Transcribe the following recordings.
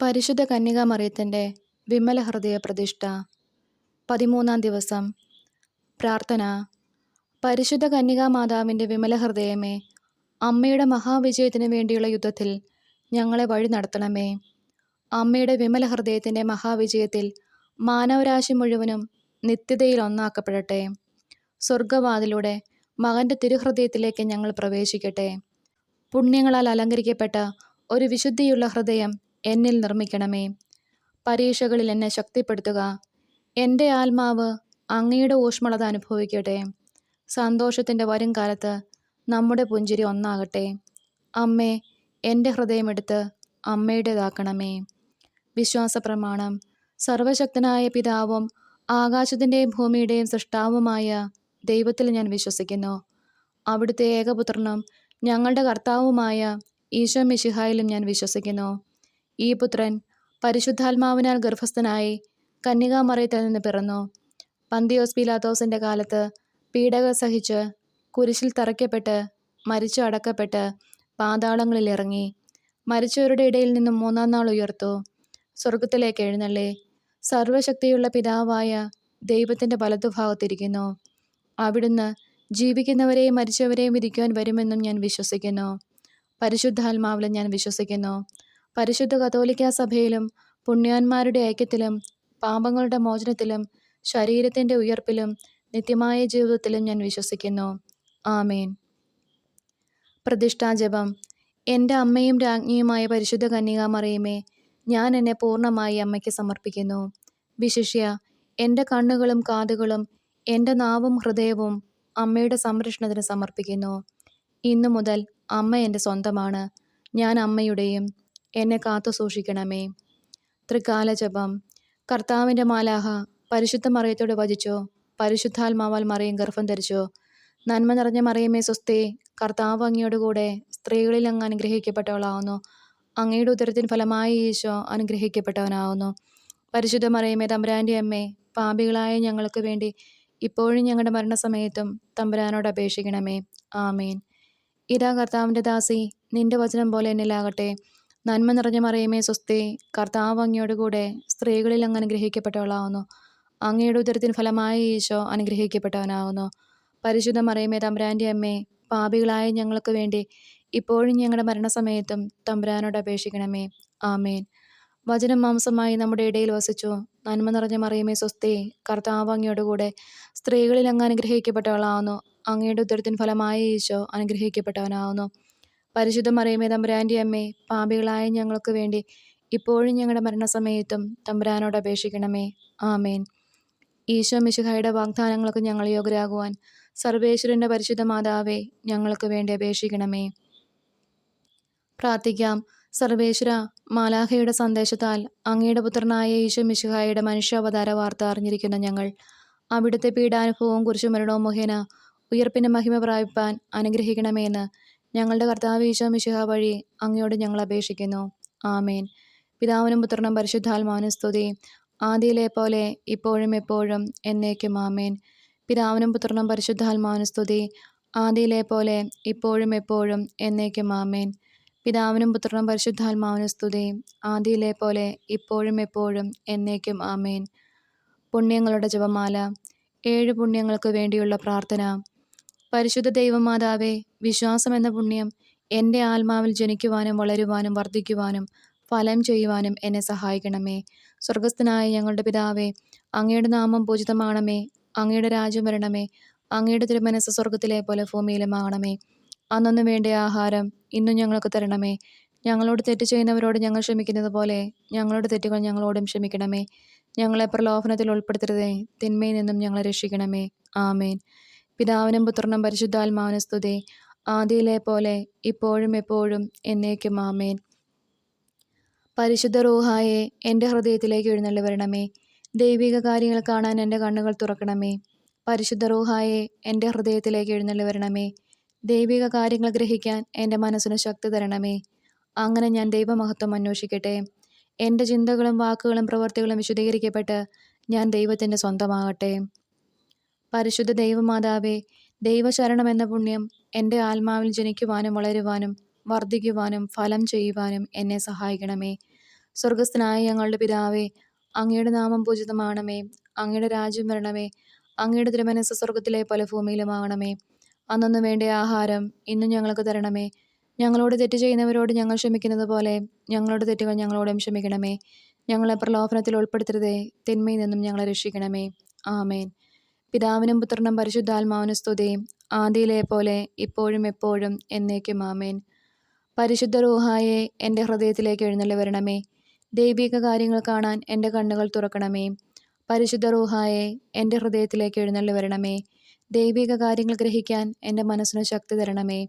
പരിശുദ്ധ കന്യകാമറിയത്തിൻ്റെ വിമല ഹൃദയ പ്രതിഷ്ഠ. 13-ാം ദിവസം. പ്രാർത്ഥന. പരിശുദ്ധ കന്യകാമാതാവിൻ്റെ വിമല ഹൃദയമേ, അമ്മയുടെ മഹാവിജയത്തിനു വേണ്ടിയുള്ള യുദ്ധത്തിൽ ഞങ്ങളെ വഴി നടത്തണമേ. അമ്മയുടെ വിമല ഹൃദയത്തിൻ്റെ മഹാവിജയത്തിൽ മാനവരാശി മുഴുവനും നിത്യതയിൽ ഒന്നാക്കപ്പെടട്ടെ. സ്വർഗവാതിലൂടെ മകൻ്റെ തിരുഹൃദയത്തിലേക്ക് ഞങ്ങൾ പ്രവേശിക്കട്ടെ. പുണ്യങ്ങളാൽ അലങ്കരിക്കപ്പെട്ട ഒരു വിശുദ്ധിയുള്ള ഹൃദയം എന്നിൽ നിർമ്മിക്കണമേ. പരീക്ഷകളിൽ എന്നെ ശക്തിപ്പെടുത്തുക. എൻ്റെ ആത്മാവ് അങ്ങയുടെ ഊഷ്മളത അനുഭവിക്കട്ടെ. സന്തോഷത്തിൻ്റെ വരും കാലത്ത് നമ്മുടെ പുഞ്ചിരി ഒന്നാകട്ടെ. അമ്മേ, എൻ്റെ ഹൃദയമെടുത്ത് അമ്മയുടേതാക്കണമേ. വിശ്വാസപ്രമാണം. സർവശക്തനായ പിതാവും ആകാശത്തിൻ്റെയും ഭൂമിയുടെയും സൃഷ്ടാവുമായ ദൈവത്തിൽ ഞാൻ വിശ്വസിക്കുന്നു. അവിടുത്തെ ഏകപുത്രനും ഞങ്ങളുടെ കർത്താവുമായ ഈശോ മിശിഹായിലും ഞാൻ വിശ്വസിക്കുന്നു. ഈ പുത്രൻ പരിശുദ്ധാത്മാവിനാൽ ഗർഭസ്ഥനായി കന്യകാമറിയത്തിൽ നിന്ന് പിറന്നു. പന്തിയോസ് പീലാത്തോസിൻ്റെ കാലത്ത് പീഡകൾ സഹിച്ച് കുരിശിൽ തറയ്ക്കപ്പെട്ട് മരിച്ചു അടക്കപ്പെട്ട് പാതാളങ്ങളിൽ ഇറങ്ങി. മരിച്ചവരുടെ ഇടയിൽ നിന്നും 3-ാം നാൾ ഉയർത്തു. സ്വർഗത്തിലേക്ക് എഴുന്നള്ളി സർവശക്തിയുള്ള പിതാവായ ദൈവത്തിൻ്റെ വലതുഭാഗത്തിരിക്കുന്നു. അവിടുന്ന് ജീവിക്കുന്നവരെയും മരിച്ചവരെയും വിധിക്കുവാൻ വരുമെന്നും ഞാൻ വിശ്വസിക്കുന്നു. പരിശുദ്ധാത്മാവിലും ഞാൻ വിശ്വസിക്കുന്നു. പരിശുദ്ധ കത്തോലിക്കാ സഭയിലും പുണ്യാന്മാരുടെ ഐക്യത്തിലും പാപങ്ങളുടെ മോചനത്തിലും ശരീരത്തിൻ്റെ ഉയർപ്പിലും നിത്യമായ ജീവിതത്തിലും ഞാൻ വിശ്വസിക്കുന്നു. ആമേൻ. പ്രതിഷ്ഠാജപം. എൻ്റെ അമ്മയും രാജ്ഞിയുമായ പരിശുദ്ധ കന്യകാമറിയമേ, ഞാൻ എന്നെ പൂർണ്ണമായി അമ്മയ്ക്ക് സമർപ്പിക്കുന്നു. വിശിഷ്യ എൻ്റെ കണ്ണുകളും കാതുകളും എൻ്റെ നാവും ഹൃദയവും അമ്മയുടെ സംരക്ഷണത്തിന് സമർപ്പിക്കുന്നു. ഇന്നു മുതൽ അമ്മ എൻ്റെ സ്വന്തമാണ്. ഞാൻ അമ്മയുടെയും. എന്നെ കാത്തു സൂക്ഷിക്കണമേ. ത്രികാലജപം. കർത്താവിൻ്റെ മാലാഹ പരിശുദ്ധ മറിയത്തോട് വചിച്ചു. പരിശുദ്ധാത്മാവാൽ മറിയം ഗർഭം ധരിച്ചു. നന്മ നിറഞ്ഞ മറിയമേ സ്വസ്തി, കർത്താവ് അങ്ങയോടുകൂടെ സ്ത്രീകളിൽ അങ്ങ് അനുഗ്രഹിക്കപ്പെട്ടവളാവുന്നു. അങ്ങയുടെ ഉദരത്തിൻ ഫലമായി ഈശോ അനുഗ്രഹിക്കപ്പെട്ടവനാവുന്നു. പരിശുദ്ധ മറിയമേ, തമ്പുരാൻ്റെ അമ്മേ, പാപികളായ ഞങ്ങൾക്ക് വേണ്ടി ഇപ്പോഴും ഞങ്ങളുടെ മരണസമയത്തും തമ്പുരാനോട് അപേക്ഷിക്കണമേ. ആമേൻ. ഇതാ കർത്താവിൻ്റെ ദാസി, നിന്റെ വചനം പോലെ എന്നിലാകട്ടെ. നന്മ നിറഞ്ഞ മറിയമേ സ്വസ്തി, കർത്താവ് അങ്ങയോടുകൂടെ സ്ത്രീകളിൽ അങ്ങ് അനുഗ്രഹിക്കപ്പെട്ടവളാവുന്നു. അങ്ങയുടെ ഉദരത്തിൻ ഫലമായി ഈശോ അനുഗ്രഹിക്കപ്പെട്ടവനാവുന്നു. പരിശുദ്ധ മറിയമേ, തമ്പുരാൻ്റെ അമ്മേ, പാപികളായ ഞങ്ങൾക്ക് വേണ്ടി ഇപ്പോഴും ഞങ്ങളുടെ മരണസമയത്തും തമ്പുരാനോട് അപേക്ഷിക്കണമേ. ആമേൻ. വചനം മാംസമായി നമ്മുടെ ഇടയിൽ വസിച്ചു. നന്മ നിറഞ്ഞ മറിയമേ സ്വസ്തി, കർത്താവ് അങ്ങയോടുകൂടെ സ്ത്രീകളിൽ അങ്ങ് അനുഗ്രഹിക്കപ്പെട്ടവളാവുന്നു. അങ്ങയുടെ ഉദരത്തിൻ ഫലമായി ഈശോ അനുഗ്രഹിക്കപ്പെട്ടവനാവുന്നു. പരിശുദ്ധ മറിയമേ, തമ്പുരാൻ്റെ അമ്മേ, പാപികളായ ഞങ്ങൾക്ക് വേണ്ടി ഇപ്പോഴും ഞങ്ങളുടെ മരണസമയത്തും തമ്പുരാനോട് അപേക്ഷിക്കണമേ. ആമേൻ. ഈശോ മിശിഹായുടെ വാഗ്ദാനങ്ങൾക്ക് ഞങ്ങൾ യോഗ്യരാകുവാൻ സർവേശ്വരൻ്റെ പരിശുദ്ധ മാതാവേ, ഞങ്ങൾക്ക് വേണ്ടി അപേക്ഷിക്കണമേ. പ്രാർത്ഥിക്കാം. സർവേശ്വര, മാലാഖയുടെ സന്ദേശത്താൽ അങ്ങയുടെ പുത്രനായ ഈശോ മിശിഹായുടെ മനുഷ്യാവതാര വാർത്ത അറിഞ്ഞിരിക്കുന്ന ഞങ്ങൾ അവിടുത്തെ പീഡാനുഭവവും കുരിശുമരണവും മുഖേന ഉയർപ്പിൻ്റെ മഹിമ പ്രാപിപ്പാൻ അനുഗ്രഹിക്കണമേയെന്ന് ഞങ്ങളുടെ കർത്താവ് ഈശോ മിശിഹ വഴി അങ്ങയോട് ഞങ്ങൾ അപേക്ഷിക്കുന്നു. ആമേൻ. പിതാവിനും പുത്രനും പരിശുദ്ധാത്മാവിനും സ്തുതി, ആദിയിലെ പോലെ ഇപ്പോഴും എപ്പോഴും എന്നേക്കും. ആമേൻ. പിതാവിനും പുത്രനും പരിശുദ്ധാത്മാവിനും സ്തുതി, ആദിയിലെ പോലെ ഇപ്പോഴും എപ്പോഴും എന്നേക്കും. ആമേൻ. പിതാവിനും പുത്രനും പരിശുദ്ധാത്മാവിനും സ്തുതി, ആദിയിലെ പോലെ ഇപ്പോഴും എപ്പോഴും എന്നേക്കും. ആമേൻ. പുണ്യങ്ങളുടെ ജപമാല. 7 പുണ്യങ്ങൾക്ക് വേണ്ടിയുള്ള പ്രാർത്ഥന. പരിശുദ്ധ ദൈവമാതാവേ, വിശ്വാസം എന്ന പുണ്യം എൻ്റെ ആത്മാവിൽ ജനിക്കുവാനും വളരുവാനും വർദ്ധിക്കുവാനും ഫലം ചെയ്യുവാനും എന്നെ സഹായിക്കണമേ. സ്വർഗസ്ഥനായ ഞങ്ങളുടെ പിതാവേ, അങ്ങയുടെ നാമം പൂജിതമാണമേ. അങ്ങയുടെ രാജ്യം വരണമേ. അങ്ങയുടെ തിരുമനസ്സ് സ്വർഗത്തിലെ പോലെ ഭൂമിയിലുമാകണമേ. അന്നൊന്നു വേണ്ട ആഹാരം ഇന്നും ഞങ്ങൾക്ക് തരണമേ. ഞങ്ങളോട് തെറ്റ് ചെയ്യുന്നവരോട് ഞങ്ങൾ ക്ഷമിക്കുന്നത് പോലെ ഞങ്ങളുടെ തെറ്റുകൾ ഞങ്ങളോടും ക്ഷമിക്കണമേ. ഞങ്ങളെ പ്രലോഭനത്തിൽ ഉൾപ്പെടുത്തരുതേ, തിന്മയിൽ നിന്നും ഞങ്ങളെ രക്ഷിക്കണമേ. ആമേൻ. പിതാവിനും പുത്രനും പരിശുദ്ധാത്മാവിനും സ്തുതി, ആദിയിലെ പോലെ ഇപ്പോഴും എപ്പോഴും എന്നേക്കും. ആമേൻ. പരിശുദ്ധ റൂഹായെ എൻ്റെ ഹൃദയത്തിലേക്ക് എഴുന്നള്ളി വരണമേ. ദൈവിക കാര്യങ്ങൾ കാണാൻ എൻ്റെ കണ്ണുകൾ തുറക്കണമേ. പരിശുദ്ധ റൂഹായെ എൻ്റെ ഹൃദയത്തിലേക്ക് എഴുന്നള്ളി വരണമേ. ദൈവിക കാര്യങ്ങൾ ഗ്രഹിക്കാൻ എൻ്റെ മനസ്സിന് ശക്തി തരണമേ. അങ്ങനെ ഞാൻ ദൈവമഹത്വം അന്വേഷിക്കട്ടെ. എൻ്റെ ചിന്തകളും വാക്കുകളും പ്രവൃത്തികളും വിശുദ്ധീകരിക്കപ്പെട്ട് ഞാൻ ദൈവത്തിൻ്റെ സ്വന്തമാകട്ടെ. പരിശുദ്ധ ദൈവമാതാവേ, ദൈവശരണം എന്ന പുണ്യം എൻ്റെ ആത്മാവിൽ ജനിക്കുവാനും വളരുവാനും വർദ്ധിക്കുവാനും ഫലം ചെയ്യുവാനും എന്നെ സഹായിക്കണമേ. സ്വർഗസ്ഥനായ ഞങ്ങളുടെ പിതാവേ, അങ്ങയുടെ നാമം പൂജിതമാണമേ. അങ്ങയുടെ രാജ്യം വരണമേ. അങ്ങയുടെ തിരുമനസ്സ് സ്വർഗത്തിലെ പോലെ ഭൂമിയിലുമാകണമേ. അന്നന്ന് വേണ്ട ആഹാരം ഇന്നും ഞങ്ങൾക്ക് തരണമേ. ഞങ്ങളോട് തെറ്റ് ചെയ്യുന്നവരോട് ഞങ്ങൾ ക്ഷമിക്കുന്നത് പോലെ ഞങ്ങളുടെ തെറ്റുകൾ ഞങ്ങളോടും ക്ഷമിക്കണമേ. ഞങ്ങളെ പ്രലോഭനത്തിൽ ഉൾപ്പെടുത്തരുതേ, തിന്മയിൽ നിന്നും ഞങ്ങളെ രക്ഷിക്കണമേ. ആമേൻ. പിതാവിനും പുത്രനും പരിശുദ്ധാത്മാവിനും സ്തുതി, ആദിയിലെ പോലെ ഇപ്പോഴും എപ്പോഴും എന്നേക്കും. ആമേൻ. പരിശുദ്ധ റൂഹായെ എൻ്റെ ഹൃദയത്തിലേക്ക് എഴുന്നള്ളി വരണമേ. ദൈവിക കാര്യങ്ങൾ കാണാൻ എൻ്റെ കണ്ണുകൾ തുറക്കണമേ. പരിശുദ്ധ റൂഹായെ എൻ്റെ ഹൃദയത്തിലേക്ക് എഴുന്നള്ളി വരണമേ. ദൈവിക കാര്യങ്ങൾ ഗ്രഹിക്കാൻ എൻ്റെ മനസ്സിന് ശക്തി തരണമേ.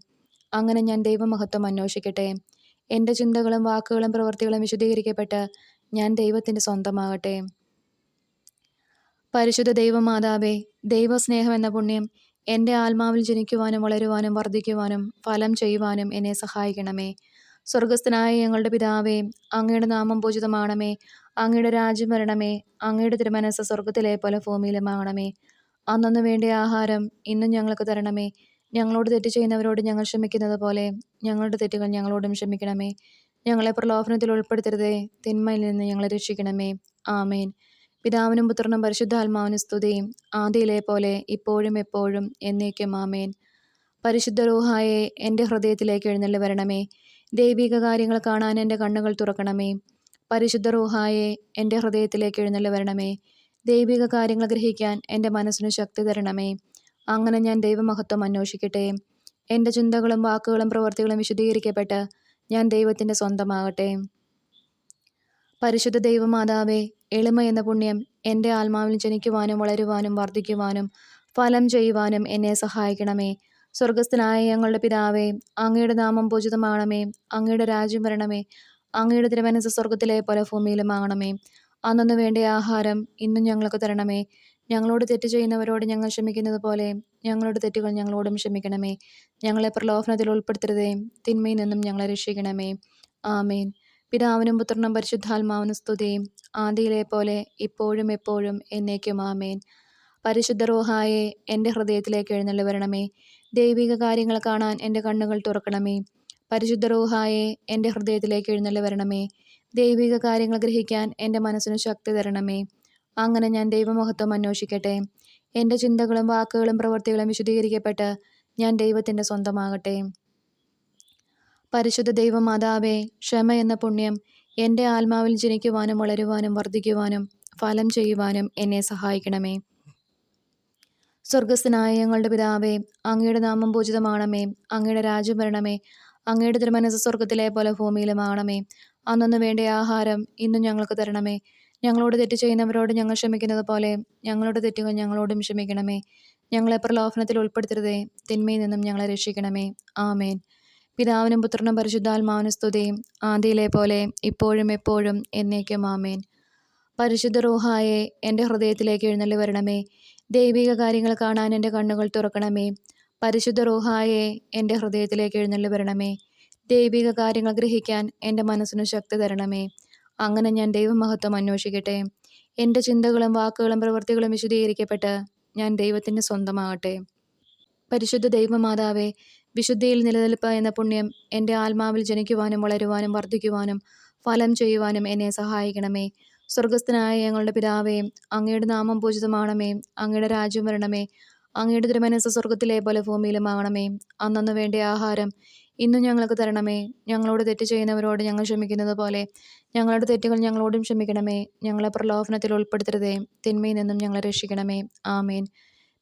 അങ്ങനെ ഞാൻ ദൈവമഹത്വം അന്വേഷിക്കട്ടെ. എൻ്റെ ചിന്തകളും വാക്കുകളും പ്രവൃത്തികളും വിശുദ്ധീകരിക്കപ്പെട്ട് ഞാൻ ദൈവത്തിൻ്റെ സ്വന്തമാകട്ടെ. പരിശുദ്ധ ദൈവമാതാവേ, ദൈവസ്നേഹം എന്ന പുണ്യം എൻ്റെ ആത്മാവിൽ ജനിക്കുവാനും വളരുവാനും വർദ്ധിക്കുവാനും ഫലം ചെയ്യുവാനും എന്നെ സഹായിക്കണമേ. സ്വർഗസ്ഥനായ ഞങ്ങളുടെ പിതാവേ, അങ്ങയുടെ നാമം പൂജിതമാണമേ. അങ്ങയുടെ രാജ്യം വരണമേ. അങ്ങയുടെ തിരുമനസ്സ് സ്വർഗത്തിലെ പോലെ ഭൂമിയിലുമാകണമേ. അന്നന്ന് വേണ്ട ആഹാരം ഇന്നും ഞങ്ങൾക്ക് തരണമേ. ഞങ്ങളോട് തെറ്റ് ചെയ്യുന്നവരോട് ഞങ്ങൾ ക്ഷമിക്കുന്നത് പോലെ ഞങ്ങളുടെ തെറ്റുകൾ ഞങ്ങളോടും ക്ഷമിക്കണമേ. ഞങ്ങളെ പ്രലോഭനത്തിൽ ഉൾപ്പെടുത്തരുതേ, തിന്മയിൽ നിന്ന് ഞങ്ങളെ രക്ഷിക്കണമേ. ആമേൻ. പിതാവിനും പുത്രനും പരിശുദ്ധാത്മാവിനും സ്തുതിയും, ആദിയിലെ പോലെ ഇപ്പോഴും എപ്പോഴും എന്നേക്കും. ആമേൻ. പരിശുദ്ധ റൂഹായെ എൻ്റെ ഹൃദയത്തിലേക്ക് എഴുന്നള്ളി വരണമേ. ദൈവിക കാര്യങ്ങൾ കാണാൻ എൻ്റെ കണ്ണുകൾ തുറക്കണമേ. പരിശുദ്ധ റൂഹായെ എൻ്റെ ഹൃദയത്തിലേക്ക് എഴുന്നള്ളി വരണമേ. ദൈവിക കാര്യങ്ങൾ ഗ്രഹിക്കാൻ എൻ്റെ മനസ്സിന് ശക്തി തരണമേ. അങ്ങനെ ഞാൻ ദൈവമഹത്വം അന്വേഷിക്കട്ടെ. എൻ്റെ ചിന്തകളും വാക്കുകളും പ്രവൃത്തികളും വിശുദ്ധീകരിക്കപ്പെട്ട് ഞാൻ ദൈവത്തിൻ്റെ സ്വന്തമാകട്ടെ. പരിശുദ്ധ ദൈവമാതാവേ, എളിമ എന്ന പുണ്യം എൻ്റെ ആത്മാവിൽ ജനിക്കുവാനും വളരുവാനും വർദ്ധിക്കുവാനും ഫലം ചെയ്യുവാനും എന്നെ സഹായിക്കണമേ. സ്വർഗസ്ഥനായ ഞങ്ങളുടെ പിതാവേ, അങ്ങയുടെ നാമം പൂജിതമാണമേ. അങ്ങയുടെ രാജ്യം വരണമേ. അങ്ങയുടെ തിരുമനസ്സ് സ്വർഗത്തിലെ പോലെ ഭൂമിയിലുമാകണമേ. അന്നന്ന് വേണ്ട ആഹാരം ഇന്നും ഞങ്ങൾക്ക് തരണമേ. ഞങ്ങളോട് തെറ്റ് ചെയ്യുന്നവരോട് ഞങ്ങൾ ക്ഷമിക്കുന്നത് പോലെ ഞങ്ങളുടെ തെറ്റുകൾ ഞങ്ങളോടും ക്ഷമിക്കണമേ. ഞങ്ങളെ പ്രലോഭനത്തിൽ ഉൾപ്പെടുത്തരുതേ, തിന്മയിൽ നിന്നും ഞങ്ങളെ രക്ഷിക്കണമേ. ആമേൻ. പിതാവിനും പുത്രനും പരിശുദ്ധാത്മാവിനും സ്തുതി, ആദിയിലെ പോലെ ഇപ്പോഴും എപ്പോഴും എന്നേക്കും. ആമേൻ. പരിശുദ്ധ റൂഹായെ എൻ്റെ ഹൃദയത്തിലേക്ക് എഴുന്നള്ളി വരണമേ. ദൈവിക കാര്യങ്ങൾ കാണാൻ എൻ്റെ കണ്ണുകൾ തുറക്കണമേ. പരിശുദ്ധ റൂഹായെ എൻ്റെ ഹൃദയത്തിലേക്ക് എഴുന്നള്ളി വരണമേ. ദൈവിക കാര്യങ്ങൾ ഗ്രഹിക്കാൻ എൻ്റെ മനസ്സിന് ശക്തി തരണമേ. അങ്ങനെ ഞാൻ ദൈവമഹത്വം അന്വേഷിക്കട്ടെ. എൻ്റെ ചിന്തകളും വാക്കുകളും പ്രവൃത്തികളും വിശുദ്ധീകരിക്കപ്പെട്ട് ഞാൻ ദൈവത്തിൻ്റെ സ്വന്തമാകട്ടെ. പരിശുദ്ധ ദൈവമാതാവേ, ക്ഷമ എന്ന പുണ്യം എൻ്റെ ആത്മാവിൽ ജനിക്കുവാനും വളരുവാനും വർദ്ധിക്കുവാനും ഫലം ചെയ്യുവാനും എന്നെ സഹായിക്കണമേ. സ്വർഗസ്ഥനായ ഞങ്ങളുടെ പിതാവേ, അങ്ങയുടെ നാമം പൂജിതമാണമേ. അങ്ങയുടെ രാജ്യം വരണമേ. അങ്ങയുടെ തിരുമനസ്സ് സ്വർഗത്തിലെ പോലെ ഭൂമിയിലുമാകണമേ. അന്നന്ന് വേണ്ട ആഹാരം ഇന്നും ഞങ്ങൾക്ക് തരണമേ. ഞങ്ങളോട് തെറ്റ് ചെയ്യുന്നവരോട് ഞങ്ങൾ ക്ഷമിക്കുന്നത് പോലെ ഞങ്ങളുടെ തെറ്റുകൾ ഞങ്ങളോടും ക്ഷമിക്കണമേ. ഞങ്ങളെ പ്രലോഭനത്തിൽ ഉൾപ്പെടുത്തരുതേ, തിന്മയിൽ നിന്നും ഞങ്ങളെ രക്ഷിക്കണമേ. ആമേൻ. പിതാവിനും പുത്രനും പരിശുദ്ധാത്മാവിനും സ്തുതി, ആദിയിലെ പോലെ ഇപ്പോഴും എപ്പോഴും എന്നേക്കും. ആമേൻ. പരിശുദ്ധ റൂഹായെ എൻ്റെ ഹൃദയത്തിലേക്ക് എഴുന്നള്ളി വരണമേ. ദൈവിക കാര്യങ്ങൾ കാണാൻ എൻ്റെ കണ്ണുകൾ തുറക്കണമേ. പരിശുദ്ധ റൂഹായെ എൻ്റെ ഹൃദയത്തിലേക്ക് എഴുന്നള്ളി വരണമേ. ദൈവിക കാര്യങ്ങൾ ഗ്രഹിക്കാൻ എൻ്റെ മനസ്സിന് ശക്തി തരണമേ. അങ്ങനെ ഞാൻ ദൈവമഹത്വം അന്വേഷിക്കട്ടെ. എൻ്റെ ചിന്തകളും വാക്കുകളും പ്രവൃത്തികളും വിശുദ്ധീകരിക്കപ്പെട്ട് ഞാൻ ദൈവത്തിൻ്റെ സ്വന്തമാകട്ടെ. പരിശുദ്ധ ദൈവമാതാവേ, വിശുദ്ധിയിൽ നിലനിൽപ്പ് എന്ന പുണ്യം എൻ്റെ ആത്മാവിൽ ജനിക്കുവാനും വളരുവാനും വർദ്ധിക്കുവാനും ഫലം ചെയ്യുവാനും എന്നെ സഹായിക്കണമേ. സ്വർഗസ്ഥനായ ഞങ്ങളുടെ പിതാവേ, അങ്ങയുടെ നാമം പൂജിതമാണമേ. അങ്ങയുടെ രാജ്യം വരണമേ. അങ്ങയുടെ തിരുമനസ്സ് സ്വർഗത്തിലെ പോലെ ഭൂമിയിലുമാകണമേ. അന്നന്ന് വേണ്ട ആഹാരം ഇന്നും ഞങ്ങൾക്ക് തരണമേ. ഞങ്ങളോട് തെറ്റ് ചെയ്യുന്നവരോട് ഞങ്ങൾ ക്ഷമിക്കുന്നത് പോലെ ഞങ്ങളുടെ തെറ്റുകൾ ഞങ്ങളോടും ക്ഷമിക്കണമേ. ഞങ്ങളെ പ്രലോഭനത്തിൽ ഉൾപ്പെടുത്തരുതേ, തിന്മയിൽ നിന്നും ഞങ്ങളെ രക്ഷിക്കണമേ. ആമേൻ.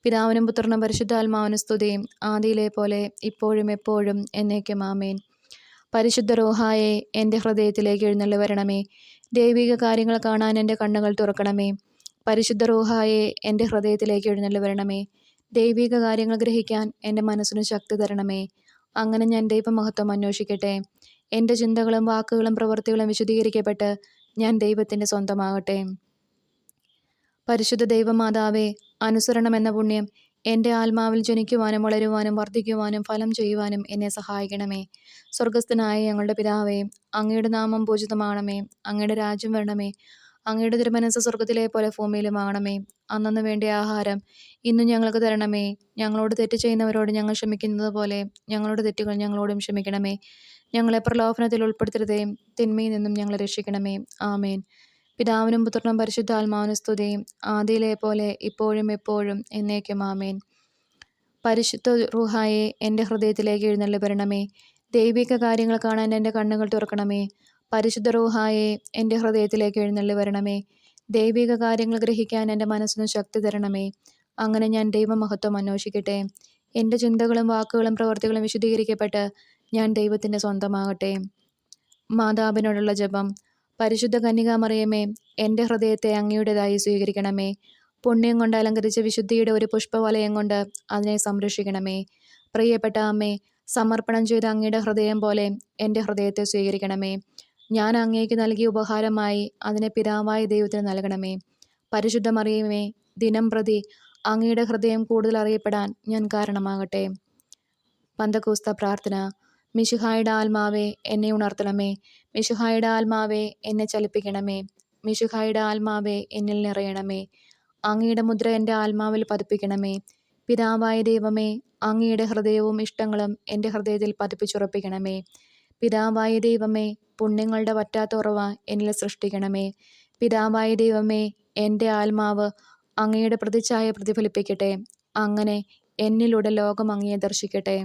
പിതാവിനും പുത്രനും പരിശുദ്ധാത്മാവിനും സ്തുതി, ആദിയിലെ പോലെ ഇപ്പോഴും എപ്പോഴും എന്നേക്കും. ആമേൻ. പരിശുദ്ധ റൂഹായെ എൻ്റെ ഹൃദയത്തിലേക്ക് എഴുന്നള്ളി വരണമേ. ദൈവിക കാര്യങ്ങൾ കാണാൻ എൻ്റെ കണ്ണുകൾ തുറക്കണമേ. പരിശുദ്ധ റൂഹായെ എൻ്റെ ഹൃദയത്തിലേക്ക് എഴുന്നള്ളി വരണമേ. ദൈവിക കാര്യങ്ങൾ ഗ്രഹിക്കാൻ എൻ്റെ മനസ്സിന് ശക്തി തരണമേ. അങ്ങനെ ഞാൻ ദൈവമഹത്വം അന്വേഷിക്കട്ടെ. എൻ്റെ ചിന്തകളും വാക്കുകളും പ്രവൃത്തികളും വിശുദ്ധീകരിക്കപ്പെട്ട് ഞാൻ ദൈവത്തിൻ്റെ സ്വന്തമാകട്ടെ. പരിശുദ്ധ ദൈവമാതാവേ, അനുസരണം എന്ന പുണ്യം എൻ്റെ ആത്മാവിൽ ജനിക്കുവാനും വളരുവാനും വർദ്ധിക്കുവാനും ഫലം ചെയ്യുവാനും എന്നെ സഹായിക്കണമേ. സ്വർഗസ്ഥനായ ഞങ്ങളുടെ പിതാവേ, അങ്ങയുടെ നാമം പൂജിതമാണമേ. അങ്ങയുടെ രാജ്യം വരണമേ. അങ്ങയുടെ തിരുമനസ്സ് സ്വർഗത്തിലെ പോലെ ഭൂമിയിലുമാകണമേ. അന്നന്ന് വേണ്ട ആഹാരം ഇന്നും ഞങ്ങൾക്ക് തരണമേ. ഞങ്ങളോട് തെറ്റ് ചെയ്യുന്നവരോട് ഞങ്ങൾ ക്ഷമിക്കുന്നത് പോലെ ഞങ്ങളുടെ തെറ്റുകൾ ഞങ്ങളോടും ക്ഷമിക്കണമേ. ഞങ്ങളെ പ്രലോഭനത്തിൽ ഉൾപ്പെടുത്തരുതേ, തിന്മയിൽ നിന്നും ഞങ്ങളെ രക്ഷിക്കണമേ. ആമേൻ. പിതാവിനും പുത്രനും പരിശുദ്ധാത്മാവിനും സ്തുതിയും, ആദിയിലെ പോലെ ഇപ്പോഴും എപ്പോഴും എന്നേക്കും. ആമേൻ. പരിശുദ്ധ റൂഹായെ എൻ്റെ ഹൃദയത്തിലേക്ക് എഴുന്നള്ളി വരണമേ. ദൈവിക കാര്യങ്ങൾ കാണാൻ എൻ്റെ കണ്ണുകൾ തുറക്കണമേ. പരിശുദ്ധ റൂഹായെ എൻ്റെ ഹൃദയത്തിലേക്ക് എഴുന്നള്ളി വരണമേ. ദൈവിക കാര്യങ്ങൾ ഗ്രഹിക്കാൻ എൻ്റെ മനസ്സിന് ശക്തി തരണമേ. അങ്ങനെ ഞാൻ ദൈവമഹത്വം അന്വേഷിക്കട്ടെ. എൻ്റെ ചിന്തകളും വാക്കുകളും പ്രവൃത്തികളും വിശുദ്ധീകരിക്കപ്പെട്ട് ഞാൻ ദൈവത്തിൻ്റെ സ്വന്തമാകട്ടെ. മാതാവിനോടുള്ള ജപം. പരിശുദ്ധ കന്യകാമറിയമേ, എൻ്റെ ഹൃദയത്തെ അങ്ങയുടേതായി സ്വീകരിക്കണമേ. പുണ്യം കൊണ്ട് അലങ്കരിച്ച വിശുദ്ധിയുടെ ഒരു പുഷ്പവലയം കൊണ്ട് അതിനെ സംരക്ഷിക്കണമേ. പ്രിയപ്പെട്ട അമ്മേ, സമർപ്പണം ചെയ്ത അങ്ങയുടെ ഹൃദയം പോലെ എൻ്റെ ഹൃദയത്തെ സ്വീകരിക്കണമേ. ഞാൻ അങ്ങേക്ക് നൽകിയ ഉപഹാരമായി അതിനെ പിതാവായ ദൈവത്തിന് നൽകണമേ. പരിശുദ്ധ മറിയമേ, ദിനം പ്രതി അങ്ങയുടെ ഹൃദയം കൂടുതൽ അറിയപ്പെടാൻ ഞാൻ കാരണമാകട്ടെ. പന്തക്കോസ്ത പ്രാർത്ഥന. മിശിഹായുടെ ആത്മാവേ, എന്നെ ഉണർത്തണമേ. മിശിഹായുടെ ആത്മാവേ, എന്നെ ചലിപ്പിക്കണമേ. മിശിഹായുടെ ആത്മാവേ, എന്നിൽ നിറയണമേ. അങ്ങയുടെ മുദ്ര എൻ്റെ ആത്മാവിൽ പതിപ്പിക്കണമേ. പിതാവായ ദൈവമേ, അങ്ങയുടെ ഹൃദയവും ഇഷ്ടങ്ങളും എൻ്റെ ഹൃദയത്തിൽ പതിപ്പിച്ചുറപ്പിക്കണമേ. പിതാവായ ദൈവമേ, പുണ്യങ്ങളുടെ വറ്റാത്ത ഉറവ എന്നിൽ സൃഷ്ടിക്കണമേ. പിതാവായ ദൈവമേ, എൻ്റെ ആത്മാവ് അങ്ങയുടെ പ്രതിച്ഛായ പ്രതിഫലിപ്പിക്കട്ടെ. അങ്ങനെ എന്നിലൂടെ ലോകം അങ്ങയെ ദർശിക്കട്ടെ.